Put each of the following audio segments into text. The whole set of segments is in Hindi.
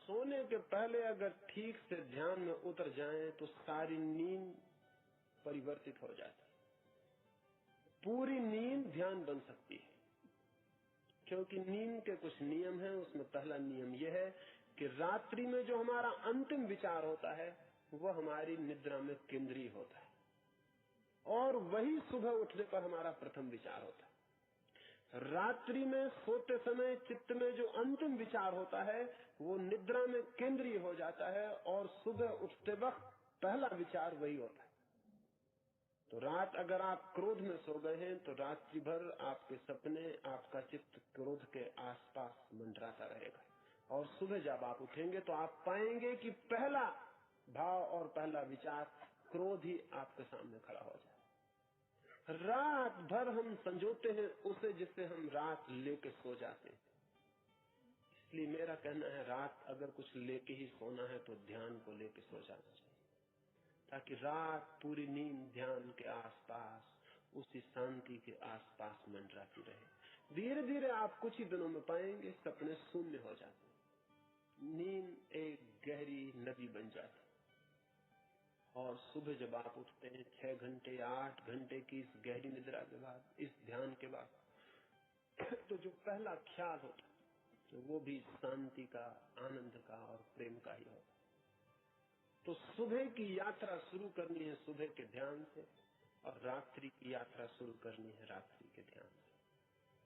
सोने के पहले अगर ठीक से ध्यान में उतर जाएं तो सारी नींद परिवर्तित हो जाती है। पूरी नींद ध्यान बन सकती है, क्योंकि नींद के कुछ नियम हैं। उसमें पहला नियम यह है कि रात्रि में जो हमारा अंतिम विचार होता है वह हमारी निद्रा में केंद्रीय होता है, और वही सुबह उठने पर हमारा प्रथम विचार होता है। रात्रि में सोते समय चित्त में जो अंतिम विचार होता है वो निद्रा में केंद्रीय हो जाता है, और सुबह उठते वक्त पहला विचार वही होता है। तो रात अगर आप क्रोध में सो गए हैं तो रात्रि भर आपके सपने, आपका चित्त क्रोध के आसपास मंडराता रहेगा, और सुबह जब आप उठेंगे तो आप पाएंगे कि पहला भाव और पहला विचार क्रोध ही आपके सामने खड़ा हो जाए। रात भर हम संजोते हैं उसे जिससे हम रात लेके सो जाते हैं। इसलिए मेरा कहना है, रात अगर कुछ लेके ही सोना है तो ध्यान को लेके सो जाना चाहिए, ताकि रात पूरी नींद ध्यान के आसपास, उसी शांति के आसपास मंडराती रहे। धीरे धीरे आप कुछ ही दिनों में पाएंगे सपने शून्य हो जाते हैं, नींद एक गहरी नदी बन जाती। और सुबह जब आप उठते हैं 6 घंटे या 8 घंटे की इस गहरी निद्रा के बाद, इस ध्यान के बाद, तो जो पहला ख्याल होता है तो वो भी शांति का, आनंद का और प्रेम का ही होता है। तो सुबह की यात्रा शुरू करनी है सुबह के ध्यान से, और रात्रि की यात्रा शुरू करनी है रात्रि के ध्यान से।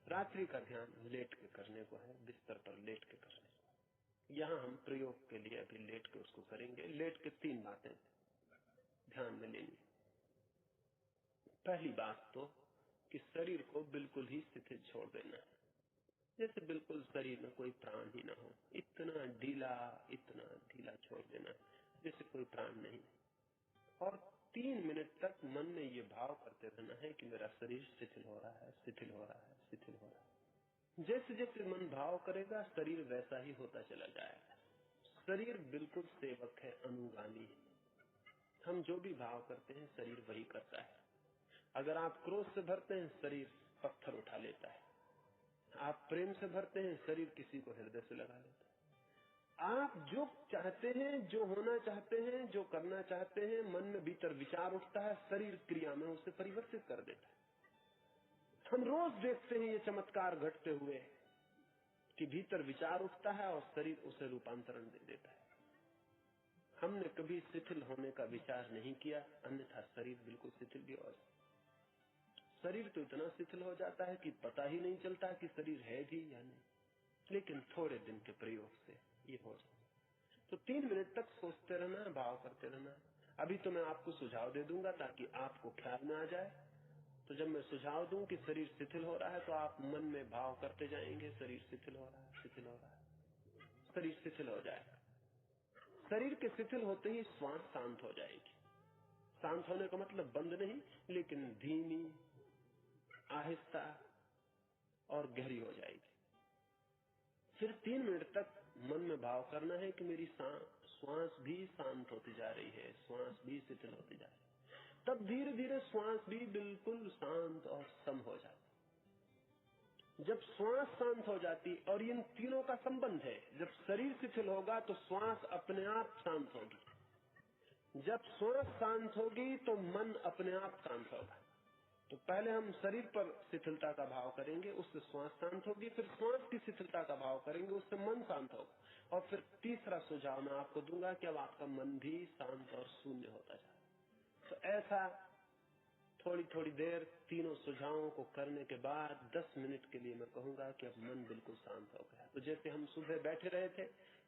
रात्रि का ध्यान लेट के करने को है, बिस्तर पर लेट के करने को। यहाँ हम प्रयोग के लिए अभी लेट के उसको करेंगे। लेट के 3 बातें ध्यान में लेनी। पहली बात तो कि शरीर को बिल्कुल ही शिथिल छोड़ देना है, जैसे बिल्कुल शरीर में कोई प्राण ही ना हो। इतना ढीला छोड़ देना है जैसे कोई प्राण नहीं। और 3 मिनट तक मन में ये भाव करते रहना है कि मेरा शरीर शिथिल हो रहा है, शिथिल हो रहा है, शिथिल हो रहा है। जैसे जैसे मन भाव करेगा शरीर वैसा ही होता चला जाएगा। शरीर बिल्कुल सेवक है, अनुगामी है। हम जो भी भाव करते हैं शरीर वही करता है। अगर आप क्रोध से भरते हैं शरीर पत्थर उठा लेता है, आप प्रेम से भरते हैं शरीर किसी को हृदय से लगा लेता है। आप जो चाहते हैं, जो होना चाहते हैं, जो करना चाहते हैं, मन में भीतर विचार उठता है, शरीर क्रिया में उसे परिवर्तित कर देता है। हम रोज देखते हैं ये चमत्कार घटते हुए कि भीतर विचार उठता है और शरीर उसे रूपांतरण दे देता है। हमने कभी शिथिल होने का विचार नहीं किया, अन्यथा शरीर बिल्कुल शिथिल भी हो जाता। शरीर तो इतना शिथिल हो जाता है कि पता ही नहीं चलता कि शरीर है भी या नहीं, लेकिन थोड़े दिन के प्रयोग से ये हो जाता। तो 3 मिनट तक सोचते रहना है, भाव करते रहना है। अभी तो मैं आपको सुझाव दे दूंगा ताकि आपको ख्याल में आ जाए। तो जब मैं सुझाव दूं कि शरीर शिथिल हो रहा है तो आप मन में भाव करते जाएंगे, शरीर शिथिल हो रहा है, शिथिल हो रहा है। शरीर शिथिल हो जाएगा। शरीर के शिथिल होते ही श्वास शांत हो जाएगी। शांत होने का मतलब बंद नहीं, लेकिन धीमी, आहिस्ता और गहरी हो जाएगी। फिर 3 मिनट तक मन में भाव करना है कि मेरी श्वास भी शांत होती जा रही है, श्वास भी शिथिल होती जा रही है। तब धीरे धीरे श्वास भी बिल्कुल शांत और सम हो जाती। जब श्वास शांत हो जाती, और इन तीनों का संबंध है, जब शरीर शिथिल होगा तो श्वास अपने आप शांत होगी, जब श्वास शांत होगी तो मन अपने आप शांत होगा। तो पहले हम शरीर पर शिथिलता का भाव करेंगे, उससे श्वास शांत होगी। फिर श्वास की शिथिलता का भाव करेंगे, उससे मन शांत होगा। और फिर तीसरा सुझाव मैं आपको दूंगा कि अब आपका मन भी शांत और शून्य होता जाए। तो ऐसा थोड़ी थोड़ी देर तीनों सुझावों को करने के बाद 10 मिनट के लिए मैं कहूंगा कि अब मन बिल्कुल शांत हो गया। तो जैसे हम सुबह बैठे रहे थे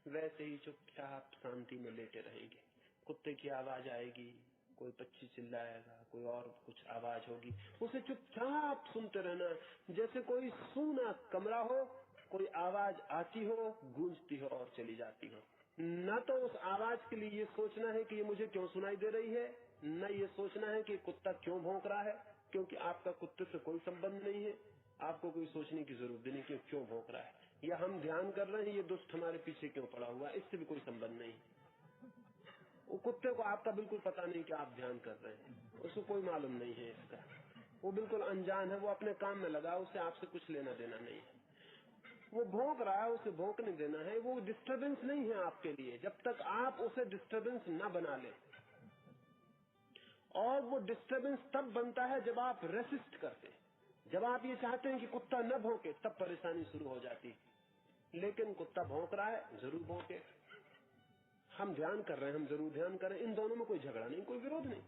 वैसे ही चुपचाप शांति में लेटे रहेंगे। कुत्ते की आवाज आएगी, कोई पक्षी चिल्लाएगा, कोई और कुछ आवाज होगी, उसे चुपचाप सुनते रहना। जैसे कोई सूना कमरा हो, कोई आवाज आती हो, गूंजती हो और चली जाती हो। न तो उस आवाज के लिए ये सोचना है कि ये मुझे क्यों सुनाई दे रही है, न ये सोचना है कि कुत्ता क्यों भौंक रहा है, क्योंकि आपका कुत्ते से कोई संबंध नहीं है। आपको कोई सोचने की जरूरत भी नहीं कि क्यों भौंक रहा है, या हम ध्यान कर रहे हैं ये दुष्ट हमारे पीछे क्यों पड़ा हुआ है, इससे भी कोई संबंध नहीं। वो कुत्ते को आपका बिल्कुल पता नहीं कि आप ध्यान कर रहे हैं, उसको कोई मालूम नहीं है इसका, वो बिल्कुल अनजान है, वो अपने काम में लगा, उसे आपसे कुछ लेना देना नहीं है। वो भौंक रहा है, उसे भौंकने देना है। वो डिस्टरबेंस नहीं है आपके लिए जब तक आप उसे डिस्टरबेंस ना बना ले। और वो डिस्टरबेंस तब बनता है जब आप रेसिस्ट करते, जब आप ये चाहते हैं कि कुत्ता न भौंके, तब परेशानी शुरू हो जाती। लेकिन कुत्ता भौंक रहा है, जरूर भौंके। हम ध्यान कर रहे हैं, हम जरूर ध्यान करें। इन दोनों में कोई झगड़ा नहीं, कोई विरोध नहीं।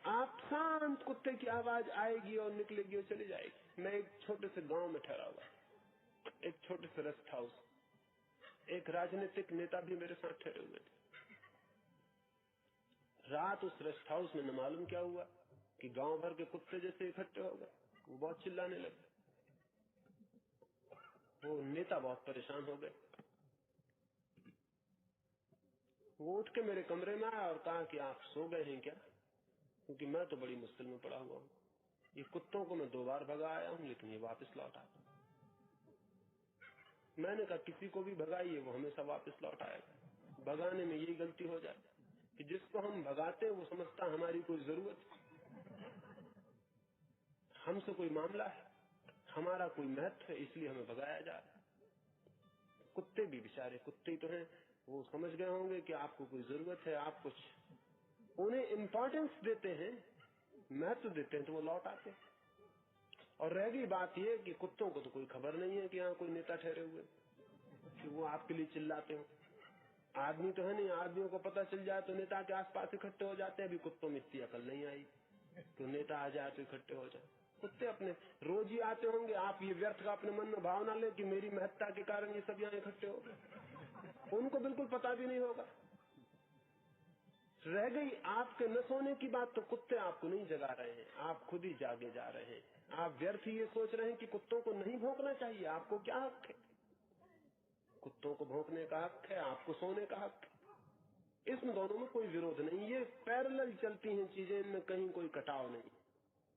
आप शांत, कुत्ते की आवाज आएगी और निकलेगी और चली जाएगी। मैं एक छोटे से गांव में ठहरा हुआ, एक छोटे से रेस्ट हाउस, एक राजनीतिक नेता भी मेरे साथ ठहरे हुए थे। रात उस रेस्ट हाउस में न मालूम क्या हुआ कि गांव भर के कुत्ते जैसे इकट्ठे हो गए। वो बहुत चिल्लाने लगे। वो नेता बहुत परेशान हो गए। वो उठ के मेरे कमरे में आया और कहा कि आप सो गए हैं क्या, क्योंकि मैं तो बड़ी मुश्किल में पड़ा हुआ हूँ। ये कुत्तों को मैं 2 बार भगा आया हूँ, लेकिन ये वापस लौट आते। मैंने कहा किसी को भी भगाइए, वो हमेशा वापस लौट आएगा। भगाने में यही गलती हो जाती कि जिसको हम भगाते हैं वो समझता हमारी कोई जरूरत है, हमसे कोई मामला है, हमारा कोई महत्व है, इसलिए हमें भगाया जा रहा है। कुत्ते भी बेचारे कुत्ते ही तो हैं, वो समझ गए होंगे कि आपको कोई जरूरत है, आप कुछ उन्हें इम्पोर्टेंस देते हैं, महत्व देते हैं, तो वो लौट आते। और रह गई बात ये कि कुत्तों को तो कोई खबर नहीं है कि यहाँ कोई नेता ठहरे हुए कि वो आपके लिए चिल्लाते हो। आदमी तो है नहीं, आदमियों को पता चल जाए तो नेता के आसपास इकट्ठे हो जाते हैं। अभी कुत्तों में इतनी अकल नहीं आई तो नेता आ जाए तो इकट्ठे हो जाए। कुत्ते अपने रोज ही आते होंगे। आप ये व्यर्थ का अपने मन में भावना ले कि मेरी महत्ता के कारण ये सब यहाँ इकट्ठे हो गए। उनको बिल्कुल पता भी नहीं होगा। रह गई आपके न सोने की बात, तो कुत्ते आपको नहीं जगा रहे हैं, आप खुद ही जागे जा रहे हैं। आप व्यर्थ ही ये सोच रहे हैं कि कुत्तों को नहीं भौंकना चाहिए। आपको क्या हक है? कुत्तों को भौंकने का हक है, आपको सोने का हक है। इसमें दोनों में कोई विरोध नहीं, ये पैरेलल चलती हैं चीजें, इनमें कहीं कोई कटाव नहीं।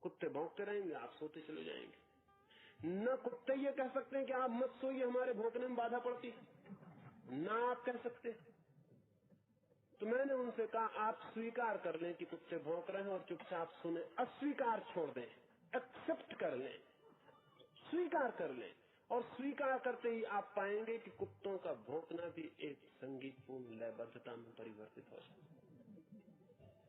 कुत्ते भौंकते रहेंगे, आप सोते चले जाएंगे। न कुत्ते ये कह सकते हैं कि आप मत सोइए, हमारे भौंकने में बाधा पड़ती है, ना आप कह सकते। तो मैंने उनसे कहा आप स्वीकार कर लें कि कुत्ते भौंक रहे हैं और चुपचाप सुने, अस्वीकार छोड़ दें, एक्सेप्ट कर लें, स्वीकार कर लें। और स्वीकार करते ही आप पाएंगे कि कुत्तों का भौंकना भी एक संगीतपूर्ण लयबद्धता में परिवर्तित हो जाए।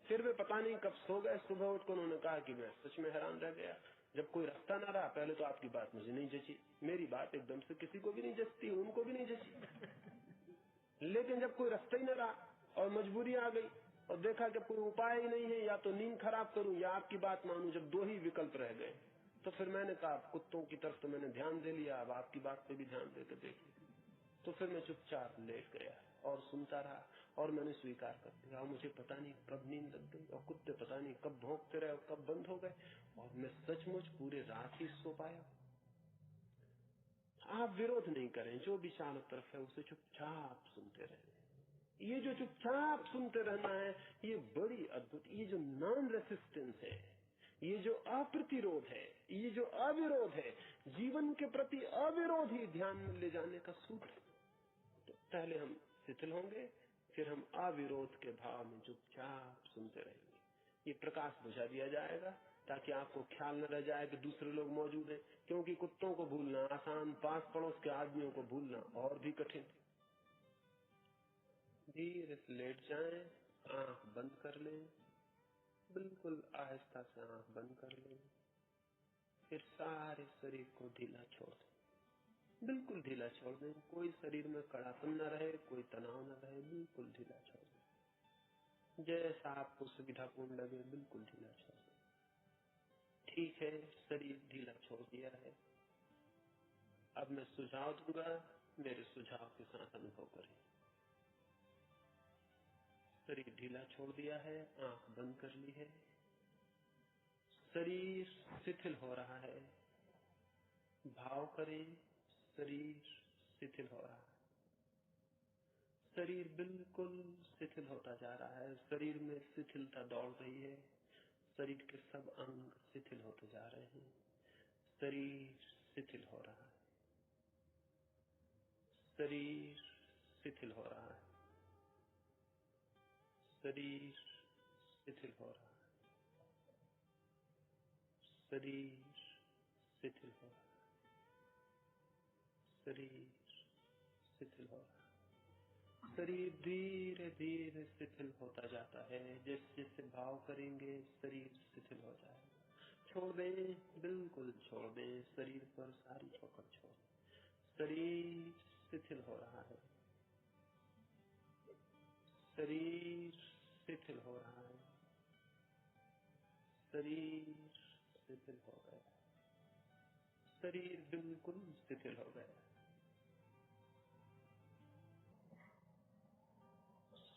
फिर वे पता नहीं कब सो गए। सुबह उठकर उन्होंने कहा कि मैं सच में हैरान रह गया, जब कोई रास्ता ना रहा। पहले तो आपकी बात मुझे नहीं जची, मेरी बात एकदम से किसी को भी नहीं जचती, उनको भी नहीं जची। लेकिन जब कोई रास्ता ही न रहा और मजबूरी आ गई और देखा कि कोई उपाय ही नहीं है, या तो नींद खराब करूं या आपकी बात मानूं, जब 2 ही विकल्प रह गए, तो फिर मैंने कहा कुत्तों की तरफ तो मैंने ध्यान दे लिया, अब आपकी बात पे भी ध्यान देकर देखिए। तो फिर मैं चुपचाप लेट गया और सुनता रहा और मैंने स्वीकार कर दिया। मुझे पता नहीं कब नींद लग गई और कुत्ते पता नहीं कब भौंकते रहे और कब बंद हो गए, और मैं सचमुच पूरे रात ही सो पाया। आप विरोध नहीं करें, जो भी चारों तरफ है उसे चुपचाप सुनते रहें। ये जो चुपचाप सुनते रहना है, ये बड़ी अद्भुत, ये जो नॉन रेसिस्टेंस है, ये जो अप्रतिरोध है, ये जो अविरोध है, जीवन के प्रति अविरोध ही ध्यान में ले जाने का सूत्र। तो पहले हम शिथिल होंगे, फिर हम अविरोध के भाव में चुपचाप सुनते रहेंगे। ये प्रकाश बुझा दिया जाएगा ताकि आपको ख्याल न रह जाए कि दूसरे लोग मौजूद हैं, क्योंकि कुत्तों को भूलना आसान, पास पड़ोस के आदमियों को भूलना और भी कठिन। धीरे से लेट जाएं, आंख बंद कर लें, बिल्कुल आहिस्ता से आंख बंद कर लें, फिर सारे शरीर को ढीला छोड़ दें, बिल्कुल ढीला छोड़ दें। कोई शरीर में कड़ापन न रहे, कोई तनाव न रहे, बिल्कुल ढीला छोड़ दें। जैसा आपको सुविधापूर्ण लगे बिल्कुल ढीला छोड़ दें। ठीक है, शरीर ढीला छोड़ दिया है। अब मैं सुझाव दूंगा, मेरे सुझाव के साथ अनुभव करें। शरीर ढीला छोड़ दिया है, आंख बंद कर ली है, शरीर शिथिल हो रहा है। भाव करें, शरीर शिथिल हो रहा है। शरीर बिल्कुल शिथिल होता जा रहा है, शरीर में शिथिलता दौड़ रही है, शरीर के सब अंग शिथिल होते जा रहे हैं, शरीर शिथिल हो रहा है, शरीर शिथिल हो रहा है, शरीर शिथिल हो रहा है, शरीर शिथिल हो रहा है, शरीर शिथिल हो रहा है। शरीर धीरे धीरे शिथिल होता जाता है। जैसे जैसे भाव करेंगे शरीर शिथिल हो जाएगा। छोड़ दें, बिल्कुल छोड़ दें। शरीर पर सारी पकड़ छोड़। शरीर शिथिल हो रहा है। शरीर शिथिल हो रहा है। शरीर शिथिल हो गया। शरीर बिल्कुल शिथिल हो गया।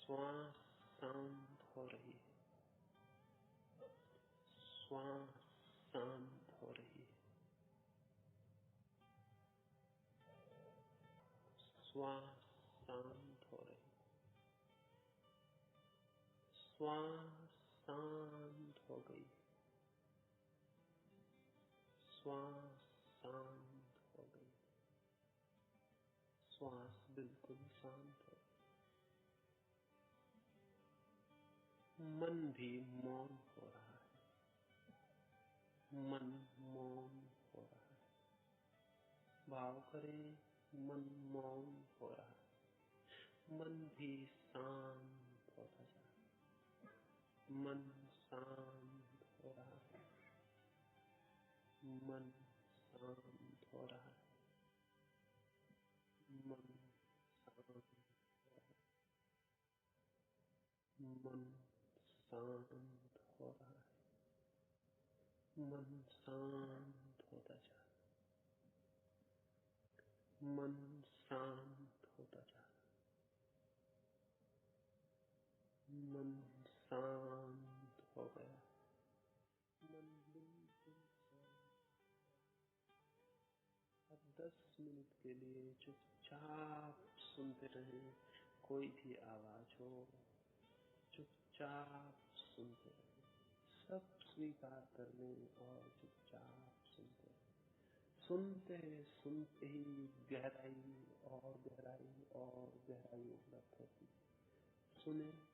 श्वास शांत हो रही है। श्वास शांत हो रही है। श्वास शांत हो रही है। श्वास शांत हो गई। श्वास शांत हो गई। श्वास बिल्कुल शांत हो गई। मन भी मौन हो रहा है। मन मौन हो रहा है। भाव करें, मन मौन हो रहा है। मन भी शांत होता जा रहा है। मन शांत हो रहा है। मन शांत हो रहा है। मन शांत हो रहा है। मन शांत हो रहा है। मन शांत होता जा रहा है। मन शांत होता जा रहा है। मन शांत हो गया। मन बिल्कुल शांत। अब 10 मिनट के लिए चुपचाप सुनते रहें। कोई भी आवाज हो, चुपचाप सुनते रहें। सब स्वीकार कर लें और चुपचाप सुनते रहें। सुनते सुनते ही गहराई और गहराई और गहराई उपलब्ध होती है। सुने